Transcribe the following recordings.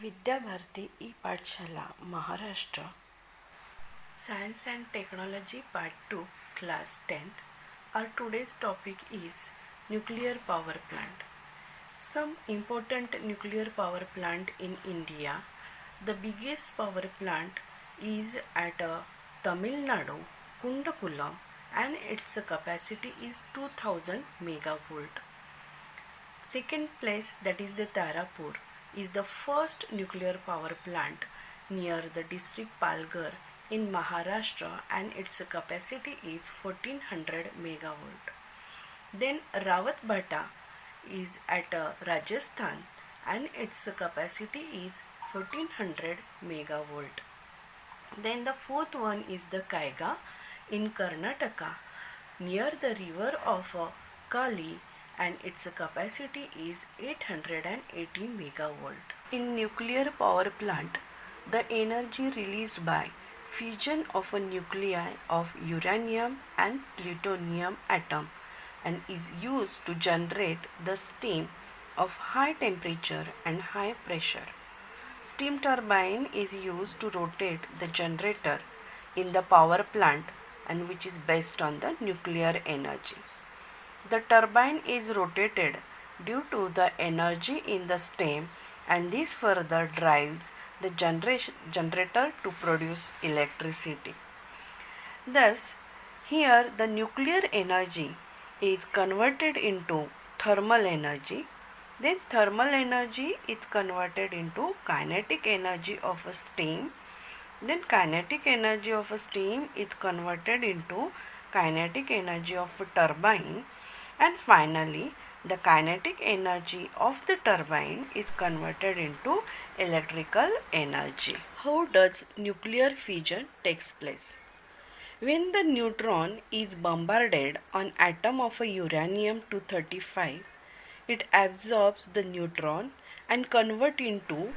विद्याभारती ई पाठशाला Maharashtra Science and Technology Part 2 Class 10th. Our today's topic is nuclear power plant. Some important nuclear power plant in India. The biggest power plant is at Tamil Nadu, Kundakulam, and its capacity is 2000 megavolt. Second place, that is the Tarapur, is the first nuclear power plant near the district Palghar in Maharashtra, and its capacity is 1400 megavolt. Then Rawatbhata is at Rajasthan, and its capacity is 1400 megavolt. Then the fourth one is the Kaiga in Karnataka near the river of Kali, and its capacity is 880 megavolt. In nuclear power plant, the energy released by fusion of a nuclei of uranium and plutonium atom and is used to generate the steam of high temperature and high pressure. Steam turbine is used to rotate the generator in the power plant and which is based on the nuclear energy. The turbine is rotated due to the energy in the steam, and this further drives the generator to produce electricity. Thus, here the nuclear energy is converted into thermal energy. Then thermal energy is converted into kinetic energy of a steam. Then kinetic energy of a steam is converted into kinetic energy of a turbine. And finally, the kinetic energy of the turbine is converted into electrical energy. How does nuclear fission takes place? When the neutron is bombarded on atom of a uranium-235, it absorbs the neutron and convert into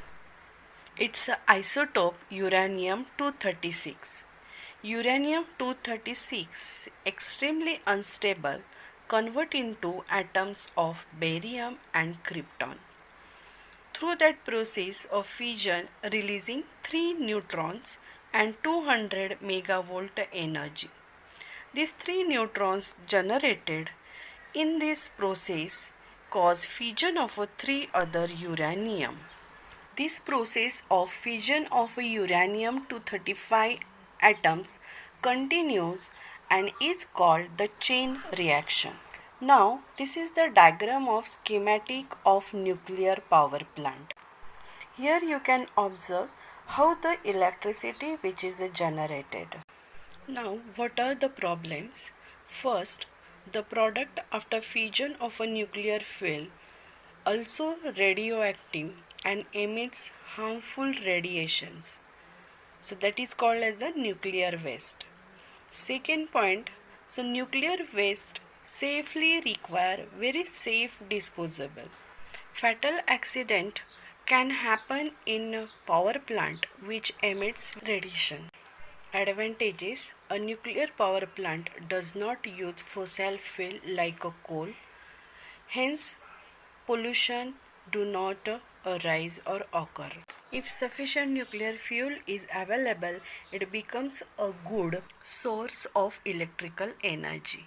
its isotope uranium-236. Uranium-236, extremely unstable, convert into atoms of barium and krypton. Through that process of fission, releasing 3 neutrons and 200 megavolt energy. These 3 neutrons generated in this process cause fission of 3 other uranium. This process of fission of uranium-235 atoms continues and is called the chain reaction. Now, this is the diagram of schematic of nuclear power plant. Here you can observe how the electricity which is generated. Now, what are the problems? First, the product after fission of a nuclear fuel also radioactive and emits harmful radiations. So that is called as the nuclear waste. Second point, so nuclear waste safely require very safe disposable. Fatal accident can happen in a power plant which emits radiation. Advantages: a nuclear power plant does not use fossil fuel like a coal, hence pollution do not arise or occur. If sufficient nuclear fuel is available, it becomes a good source of electrical energy.